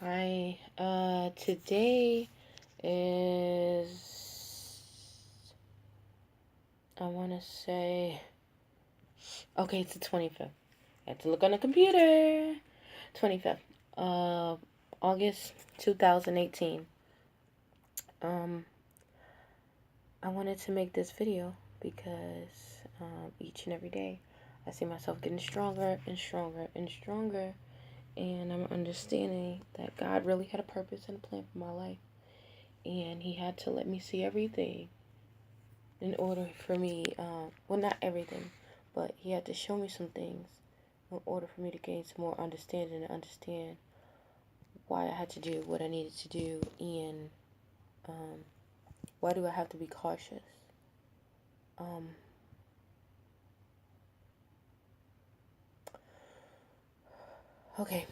Hi, today is, I want to say, okay, it's the 25th. I have to look on the computer. 25th, uh, August 2018. Um, I wanted to make this video because, each and every day I see myself getting stronger and stronger and stronger, and I'm understanding that God really had a purpose and a plan for my life, and He had to let me see everything in order for me, well, not everything, but he had to show me some things in order for me to gain some more understanding and understand why I had to do what I needed to do, and um, why do I have to be cautious. Um, okay,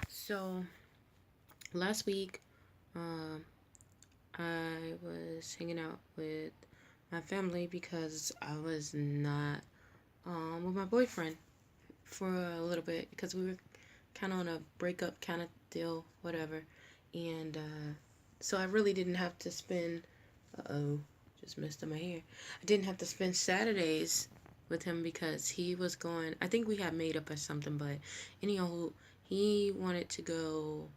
so last week, um, I was hanging out with my family because I was not with my boyfriend for a little bit because we were kind of on a breakup kind of deal, whatever. And so I really didn't have to spend, uh-oh, just messed up my hair. I didn't have to spend Saturdays with him because he was going, I think we had made up or something, but anyhow, he wanted to go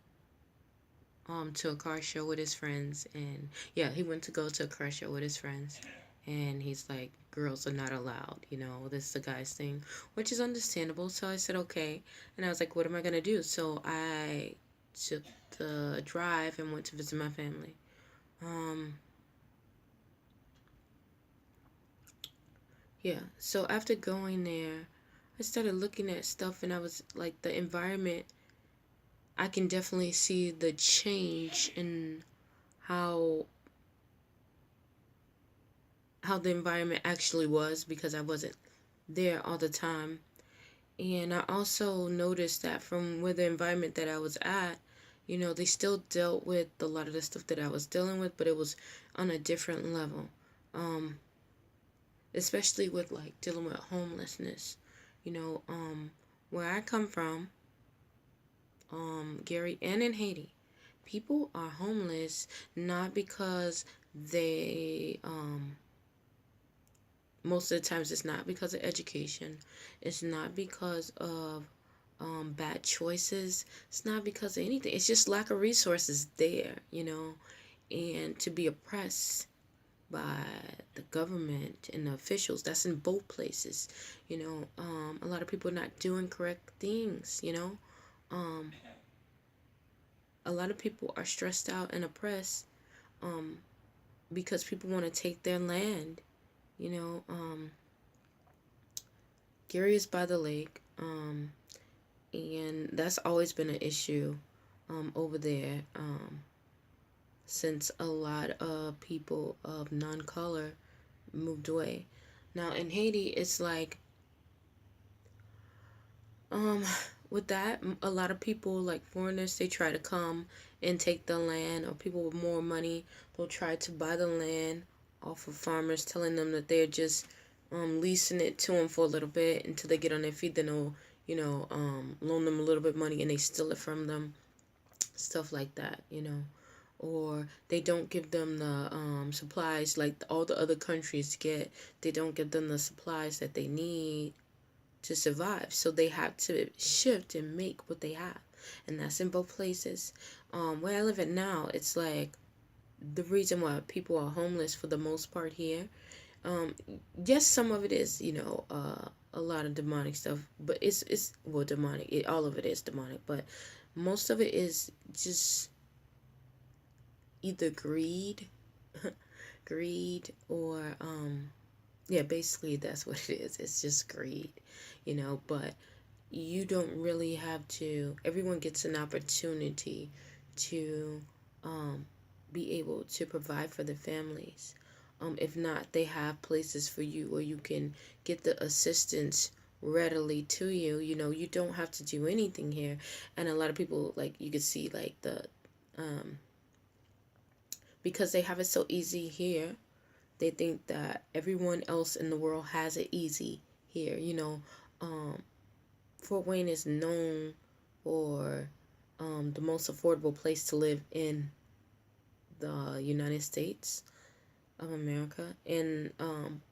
to a car show with his friends, and yeah, he went to go to a car show with his friends, and he's like, girls are not allowed, this is the guy's thing, which is understandable. So I said okay, and I was like, what am I gonna do? So I took the drive and went to visit my family. um yeah, so after going there, I started looking at stuff, and I was like, the environment, I can definitely see the change in how the environment actually was, because I wasn't there all the time. And I also noticed that from where the environment that I was at, they still dealt with a lot of the stuff that I was dealing with, but it was on a different level. Um, Especially with like dealing with homelessness. Where I come from, Gary, and in Haiti, people are homeless not because they most of the times it's not because of education. It's not because of bad choices. It's not because of anything. It's just lack of resources there. And to be oppressed by the government and the officials, that's in both places. A lot of people are not doing correct things. Um, a lot of people are stressed out and oppressed um, because people want to take their land. You know, um, Gary is by the lake, and that's always been an issue over there, since a lot of people of non-color moved away. Now in Haiti, it's like, um, with that, a lot of people, like foreigners, they try to come and take the land, or people with more money, they'll try to buy the land off of farmers, telling them that they're just leasing it to them for a little bit until they get on their feet. Then they'll, loan them a little bit of money, and they steal it from them, stuff like that. Or they don't give them the supplies like all the other countries get. They don't give them the supplies that they need to survive. So they have to shift and make what they have. And that's in both places. Where I live at now, it's like the reason why people are homeless for the most part here. Um, yes, some of it is, a lot of demonic stuff, but it's well, demonic. All of it is demonic, but most of it is just either greed, or yeah, basically that's what it is. It's just greed. But you don't really have to. Everyone gets an opportunity to be able to provide for their families. If not, they have places for you where you can get the assistance readily to you. You don't have to do anything here. And a lot of people, like, you could see like the um because they have it so easy here, they think that everyone else in the world has it easy here. um Fort Wayne is known for the most affordable place to live in the United States of America. And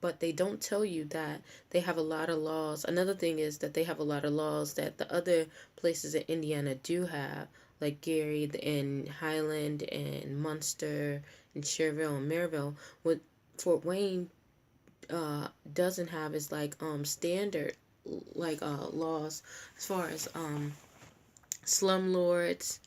but they don't tell you that they have a lot of laws. Another thing is that they have a lot of laws that the other places in Indiana do have, like Gary and Highland and Munster and Cherville and Maryville. What Fort Wayne doesn't have is like standard like laws as far as slumlords.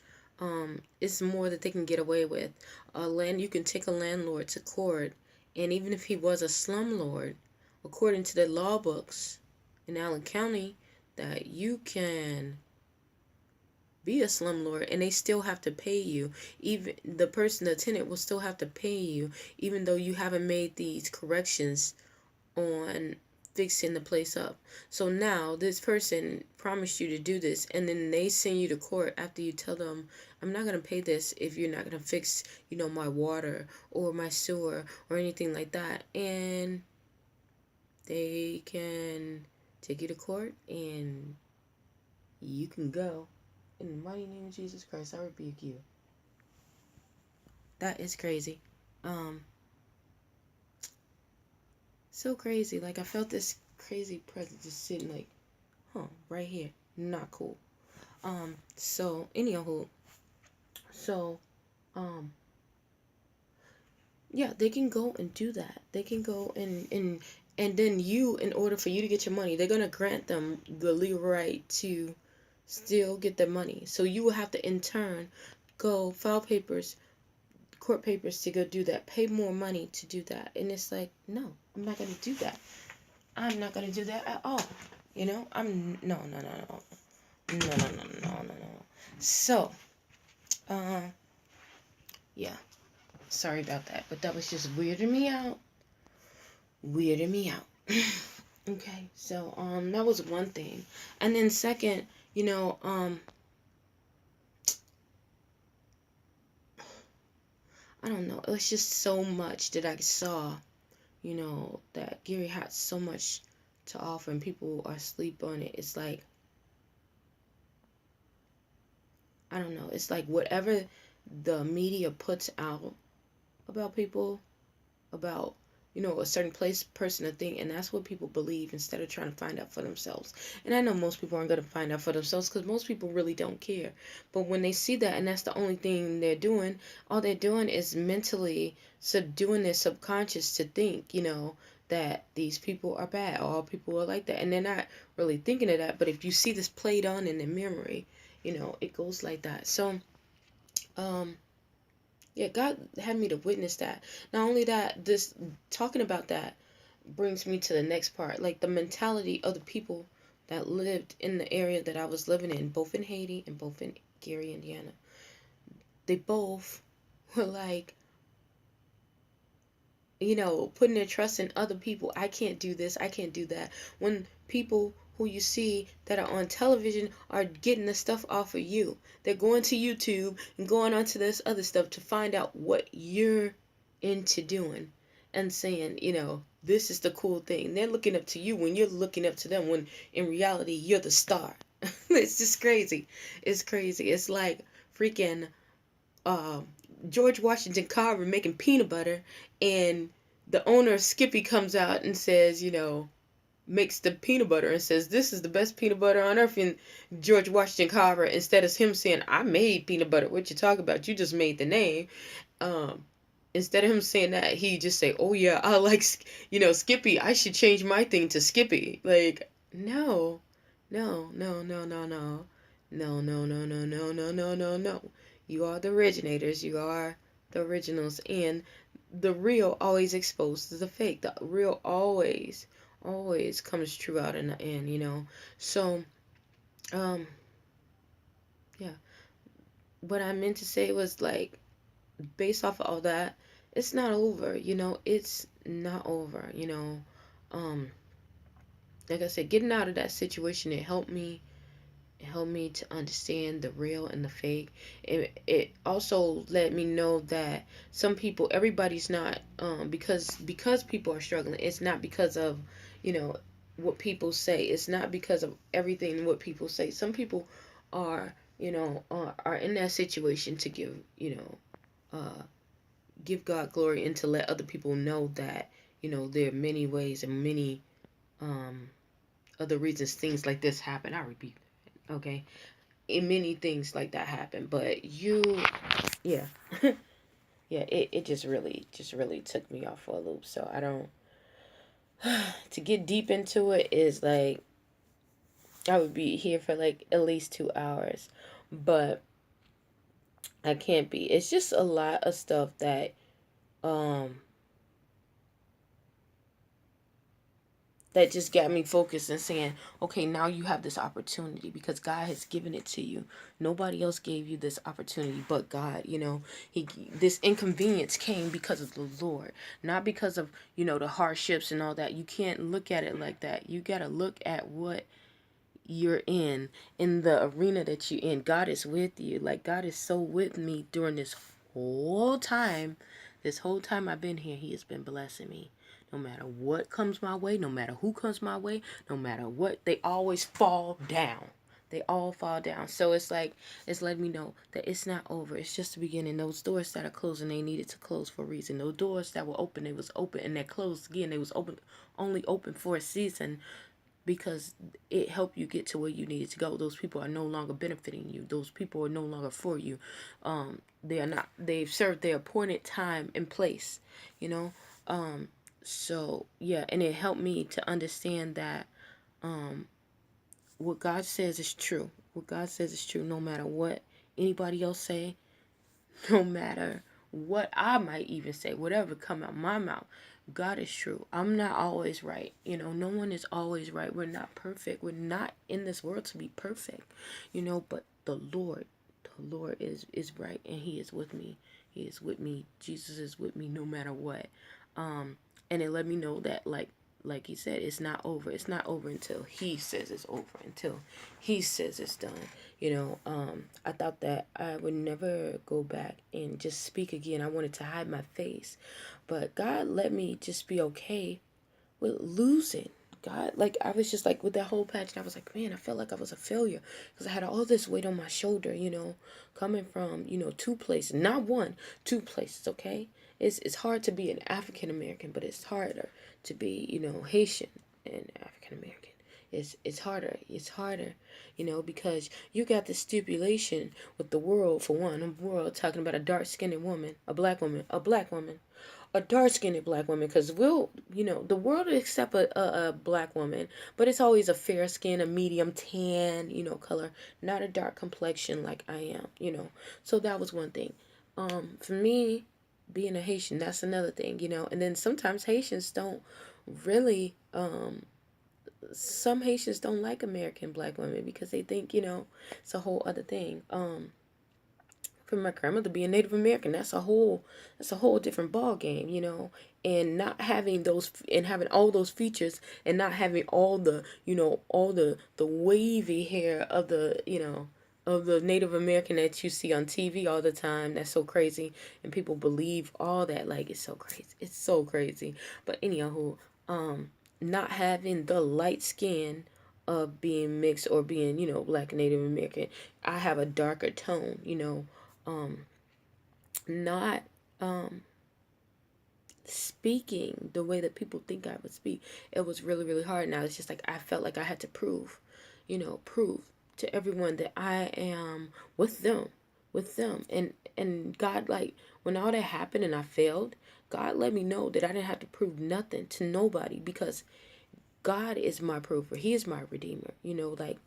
It's more that they can get away with. You can take a landlord to court, and even if he was a slumlord, according to the law books in Allen County, that you can be a slumlord and they still have to pay you. Even the tenant will still have to pay you, even though you haven't made these corrections on fixing the place up. So now this person promised you to do this, and then they send you to court after you tell them, I'm not going to pay this if you're not going to fix, my water or my sewer or anything like that. And they can take you to court and you can go. In the mighty name of Jesus Christ, I rebuke you. That is crazy. So crazy. Like, I felt this crazy presence just sitting like, right here. Not cool. So, anywho, so, yeah, they can go and do that. They can go and then in order for you to get your money, they're going to grant them the legal right to still get their money. So you will have to, in turn, go file court papers to go do that, pay more money to do that. And it's like, no, I'm not going to do that. I'm not going to do that at all. No. So, yeah, sorry about that, but that was just weirding me out. Okay, so, that was one thing. And then second, I don't know, it was just so much that I saw, that Gary had so much to offer and people are asleep on it. It's like, I don't know, it's like whatever the media puts out about people, about, a certain person, or thing, and that's what people believe instead of trying to find out for themselves. And I know most people aren't going to find out for themselves because most people really don't care. But when they see that and that's the only thing they're doing, all they're doing is mentally subduing their subconscious to think, that these people are bad, all people are like that. And they're not really thinking of that. But if you see this played on in their memory, it goes like that. So, yeah, God had me to witness that. Not only that, this talking about that brings me to the next part. Like the mentality of the people that lived in the area that I was living in, both in Haiti and both in Gary, Indiana. They both were like, putting their trust in other people. I can't do this, I can't do that. When people who you see that are on television are getting the stuff off of you. They're going to YouTube and going onto this other stuff to find out what you're into doing and saying, this is the cool thing. They're looking up to you when you're looking up to them, when in reality you're the star. It's just crazy. It's crazy. It's like freaking George Washington Carver making peanut butter, and the owner of Skippy comes out and says, makes the peanut butter and says, this is the best peanut butter on earth. And George Washington Carver, instead of him saying, I made peanut butter, what you talking about? You just made the name. Instead of him saying that, he just say, oh yeah, I like, Skippy. I should change my thing to Skippy. Like, no. No. You are the originators. You are the originals. And the real always exposes the fake. The real always comes true out in the end, So, yeah. What I meant to say was, like, based off of all that, it's not over, it's not over, like I said, getting out of that situation, it helped me to understand the real and the fake. It also let me know that everybody's not, because people are struggling, it's not because of, what people say. It's not because of everything what people say. Some people are are in that situation to give, give God glory and to let other people know that, there are many ways and many um, other reasons things like this happen. I repeat that, okay? And many things like that happen, but yeah, yeah, it just really took me off for a loop. So I don't, to get deep into it is like, I would be here for like at least 2 hours, but I can't be. It's just a lot of stuff um, that just got me focused and saying, okay, now you have this opportunity because God has given it to you. Nobody else gave you this opportunity but God. This inconvenience came because of the Lord, not because of, the hardships and all that. You can't look at it like that. You got to look at what you're in the arena that you're in. God is with you. Like, God is so with me during whole time this whole time I've been here. He has been blessing me. No matter what comes my way, no matter who comes my way, no matter what, they always fall down. They all fall down. So it's like, it's letting me know that it's not over. It's just the beginning. Those doors that are closing, they needed to close for a reason. Those doors that were open, they was open, and that closed again, they was open, only open for a season, because it helped you get to where you needed to go. Those people are no longer benefiting you. Those people are no longer for you. They are not. They've served their appointed time and place. You know. So yeah, and it helped me to understand that what God says is true. What God says is true, no matter what anybody else say, no matter what I might even say, whatever come out my mouth. God is true. I'm not always right. No one is always right. We're not perfect. We're not in this world to be perfect. But the Lord is right, and He is with me. He is with me. Jesus is with me no matter what. And it let me know that, like he said, it's not over. It's not over until He says it's over, until He says it's done. I thought that I would never go back and just speak again. I wanted to hide my face. But God let me just be okay with losing. God, like, I was just like, with that whole patch, and I was like, man, I felt like I was a failure because I had all this weight on my shoulder, coming from, two places, not one, two places, okay? It's hard to be an African American, but it's harder to be, Haitian and African American. It's harder. It's harder, because you got the stipulation with the world, for one, the world talking about a dark-skinned woman, a black woman, a dark-skinned black woman, because the world will accept a black woman, but it's always a fair skin, a medium tan, color, not a dark complexion like I am, So that was one thing. For me, being a Haitian, that's another thing, and then sometimes Haitians don't really, some Haitians don't like American black women because they think, it's a whole other thing. For my grandmother being Native American, that's a whole different ball game, and not having those, and having all those features, and not having all the, all the wavy hair of the, of the Native American that you see on TV all the time. That's so crazy, and people believe all that. Like, it's so crazy. It's so crazy. But anyhow, not having the light skin of being mixed or being, black and Native American. I have a darker tone, not speaking the way that people think I would speak. It was really, really hard. Now it's just like I felt like I had to prove to everyone that I am with them. And God, like, when all that happened and I failed, God let me know that I didn't have to prove nothing to nobody, because God is my prover. He is my redeemer. Like,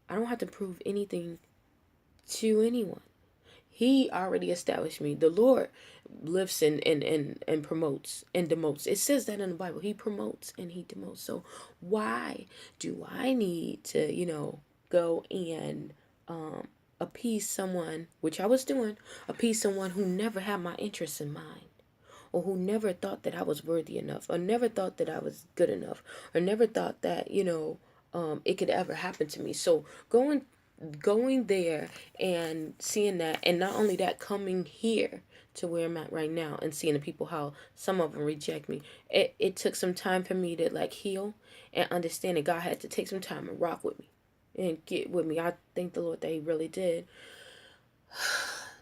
I don't have to prove anything to anyone. He already established me. The Lord lifts and promotes and demotes. It says that in the Bible. He promotes and He demotes. So why do I need to, go and appease someone, which I was doing, appease someone who never had my interests in mind, or who never thought that I was worthy enough, or never thought that I was good enough, or never thought that, it could ever happen to me. So going there and seeing that, and not only that, coming here to where I'm at right now and seeing the people, how some of them reject me. It took some time for me to, like, heal and understand that God had to take some time and rock with me. and get with me. I thank the Lord that He really did.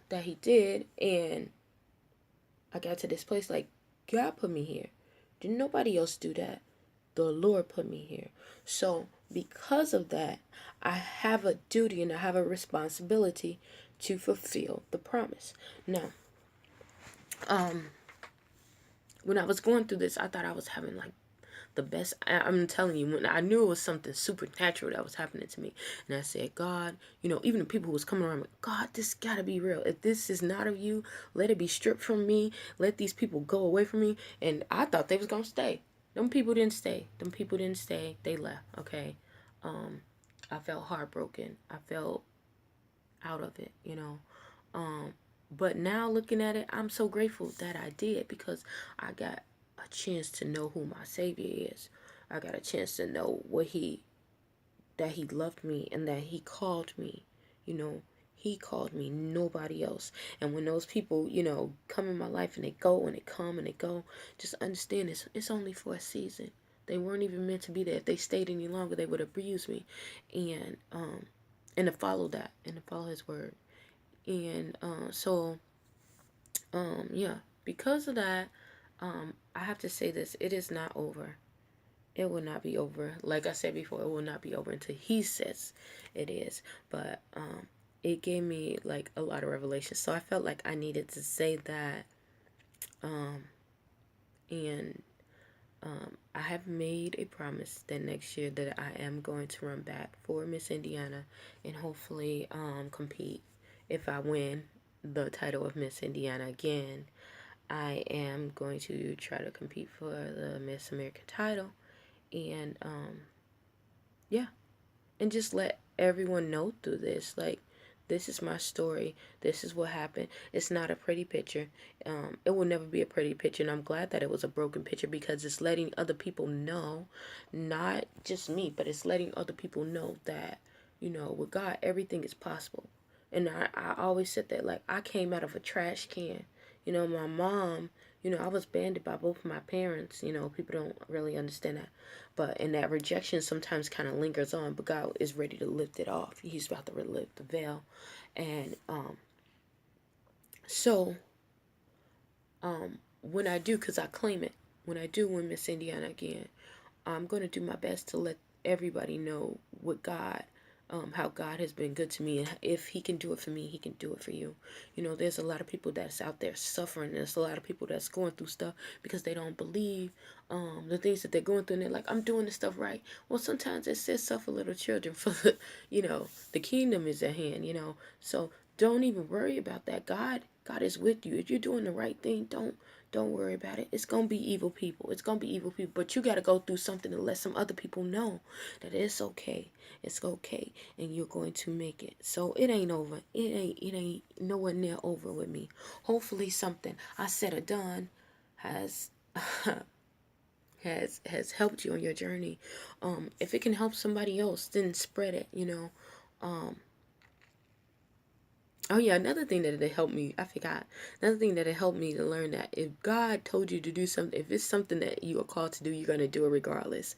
That He did. And I got to this place like, God put me here. Didn't nobody else do that. The Lord put me here. So because of that, I have a duty and I have a responsibility to fulfill the promise. Now, when I was going through this, I thought I was having like the best. I'm telling you, when I knew it was something supernatural that was happening to me, and I said, God, even the people who was coming around me, God, this gotta be real. If this is not of you, let it be stripped from me. Let these people go away from me. And I thought they was gonna stay. Them people didn't stay. Them people didn't stay. They left. Okay. I felt heartbroken. I felt out of it. But now looking at it, I'm so grateful that I did, because I got a chance to know who my Savior is. I got a chance to know that He loved me and that He called me. He called me, nobody else. And when those people, come in my life and they go and they come and they go, just understand it's only for a season. They weren't even meant to be there. If they stayed any longer, they would abuse me. And to follow that and to follow His word. And yeah, because of that, I have to say this: it is not over. It will not be over. Like I said before, it will not be over until He says it is. But it gave me like a lot of revelation, so I felt like I needed to say that. And I have made a promise that next year that I am going to run back for Miss Indiana and hopefully compete. If I win the title of Miss Indiana again, I am going to try to compete for the Miss America title. And yeah, and just let everyone know through this, like, this is my story. This is what happened. It's not a pretty picture. It will never be a pretty picture, and I'm glad that it was a broken picture, because it's letting other people know, not just me, but it's letting other people know that, with God, everything is possible. And I always said that, like, I came out of a trash can. My mom, I was abandoned by both of my parents. People don't really understand that. And that rejection sometimes kind of lingers on, but God is ready to lift it off. He's about to lift the veil. And so when I do, because I claim it, when I do win Miss Indiana again, I'm going to do my best to let everybody know what God, how God has been good to me. And if He can do it for me, He can do it for you. There's a lot of people that's out there suffering. There's a lot of people that's going through stuff because they don't believe the things that they're going through. And they're like, I'm doing this stuff right. Well, sometimes it says suffer little children for the kingdom is at hand, So don't even worry about that. God is with you. If you're doing the right thing, don't worry about it. It's going to be evil people. It's going to be evil people. But you got to go through something to let some other people know that it's okay. It's okay. And you're going to make it. So it ain't over. It ain't nowhere near over with me. Hopefully something I said or done has has helped you on your journey. If it can help somebody else, then spread it. Oh yeah, another thing that it helped me, I forgot. Another thing that it helped me to learn that if God told you to do something, if it's something that you are called to do, you're gonna do it regardless.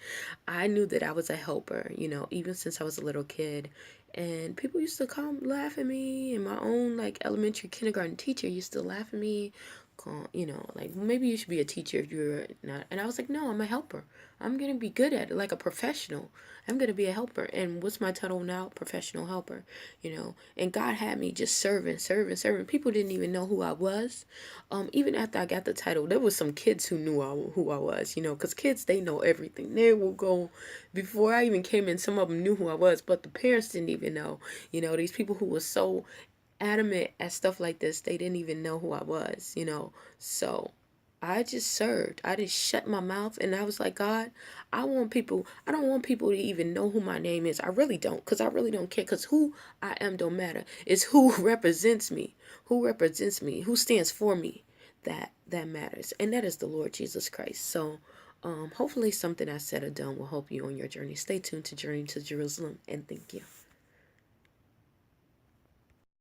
I knew that I was a helper, even since I was a little kid. And people used to come laugh at me, and my own like elementary kindergarten teacher used to laugh at me, like, maybe you should be a teacher if you're not. And I was like, no, I'm a helper. I'm gonna be good at it, like a professional. I'm gonna be a helper. And what's my title now? Professional helper. And God had me just serving. People didn't even know who I was. Even after I got the title, there was some kids who knew who I was, because kids, they know everything. They will go, before I even came in, some of them knew who I was, but the parents didn't even know. These people who were so adamant at stuff like this, they didn't even know who I was. So I just served. I just shut my mouth, and I was like, God, I don't want people to even know who my name is. I really don't, because I really don't care, because who I am don't matter. It's who represents me, who stands for me, that matters. And that is the Lord Jesus Christ. So hopefully something I said or done will help you on your journey. Stay tuned to Journey to Jerusalem, and thank you.